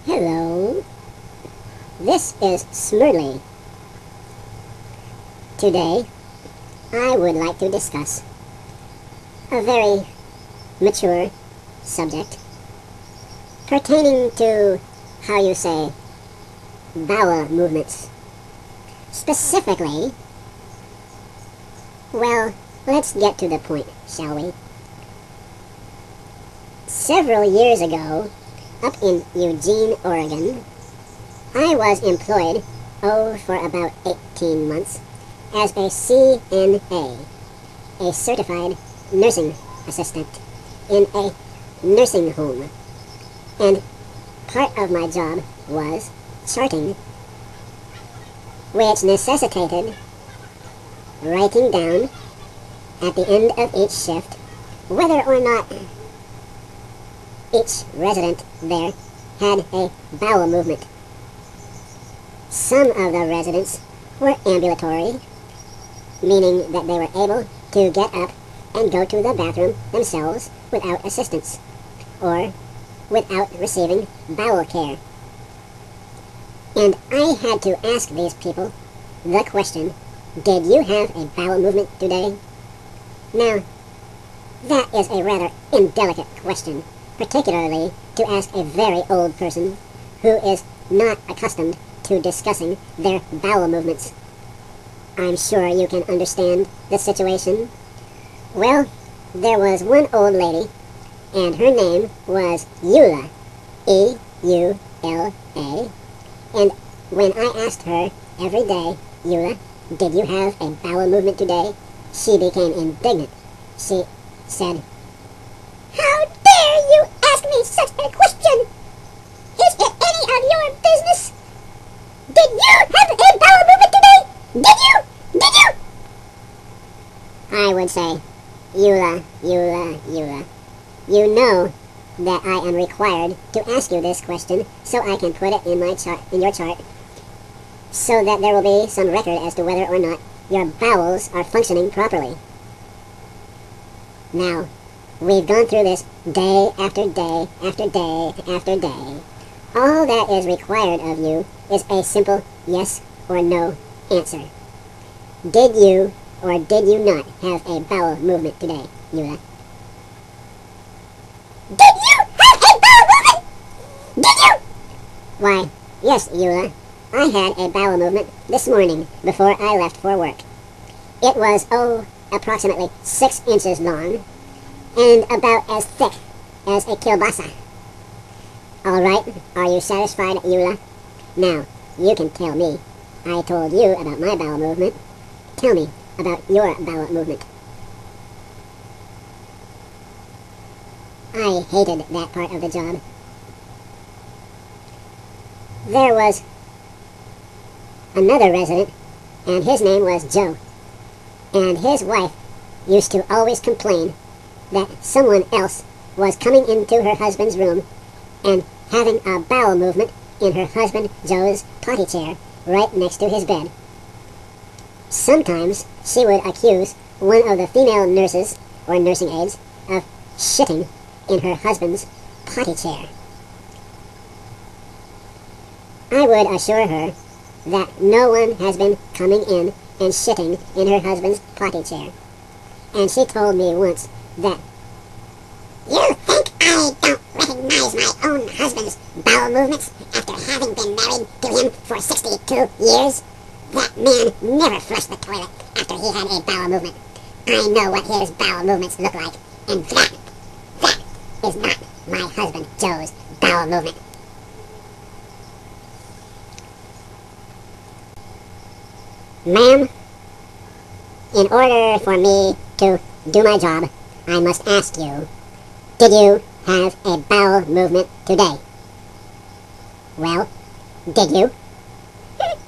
Hello, this is Smerdley. Today, I would like to discuss a very mature subject pertaining to, how you say, bowel movements. Specifically, well, let's get to the point, shall we? Several years ago, up in Eugene, Oregon, I was employed, for about 18 months, as a CNA, a certified nursing assistant, in a nursing home. And part of my job was charting, which necessitated writing down at the end of each shift whether or not each resident there had a bowel movement. Some of the residents were ambulatory, meaning that they were able to get up and go to the bathroom themselves without assistance, or without receiving bowel care. And I had to ask these people the question, did you have a bowel movement today? Now, that is a rather indelicate question, particularly to ask a very old person who is not accustomed to discussing their bowel movements. I'm sure you can understand the situation. Well, there was one old lady, and her name was Eula, E-U-L-A, and when I asked her every day, Eula, did you have a bowel movement today? She became indignant. She said, "How dare you ask me such a question? Is it any of your business? Did you have a bowel movement today? Did you? Did you?" I would say, Eula, you know that I am required to ask you this question so I can put it in my chart, in your chart, so that there will be some record as to whether or not your bowels are functioning properly. Now, we've gone through this day after day after day after day. All that is required of you is a simple yes or no answer. Did you or did you not have a bowel movement today, Eula? Did you have a bowel movement? Did you? Why, yes, Eula. I had a bowel movement this morning before I left for work. It was, approximately 6 inches long and about as thick as a kielbasa. All right, are you satisfied, Eula? Now, you can tell me. I told you about my bowel movement. Tell me about your bowel movement. I hated that part of the job. There was another resident, and his name was Joe. And his wife used to always complain that someone else was coming into her husband's room and having a bowel movement in her husband Joe's potty chair right next to his bed. Sometimes she would accuse one of the female nurses or nursing aides of shitting in her husband's potty chair. I would assure her that no one has been coming in and shitting in her husband's potty chair. And she told me once that, "You think I don't recognize my own husband's bowel movements after having been married to him for 62 years? That man never flushed the toilet after he had a bowel movement. I know what his bowel movements look like, and that is not my husband Joe's bowel movement." Ma'am, in order for me to do my job, I must ask you, did you have a bowel movement today? Well, did you? What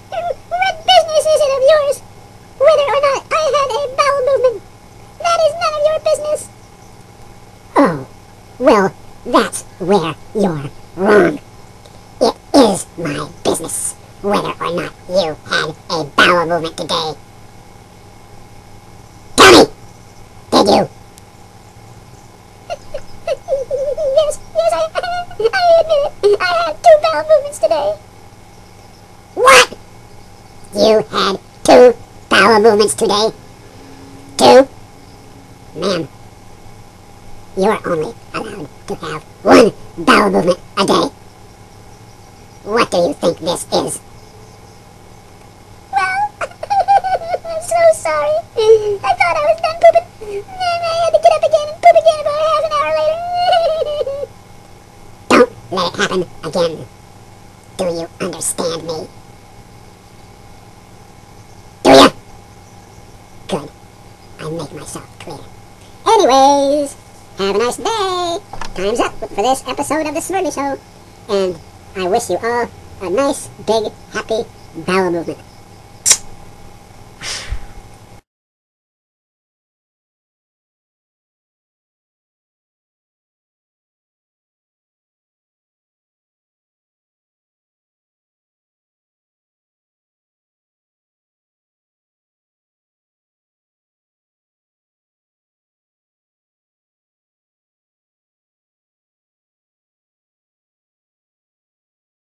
business is it of yours whether or not I had a bowel movement? That is none of your business. Oh, well, that's where you're wrong. It is my business whether or not you had a bowel movement today. Tell me! Did you? Yes, I admit it. I had 2 bowel movements today. What? You had 2 bowel movements today? 2? Ma'am, you are only allowed to have 1 bowel movement a day. What do you think this is? Well, I'm so sorry. I thought I was done pooping, and I had to get up again and poop again about half an hour later. Don't let it happen again. Do you understand me? Do ya? Good. I make myself clear. Anyways, have a nice day. Time's up for this episode of The Smerdley Show. And I wish you all a nice, big, happy bowel movement.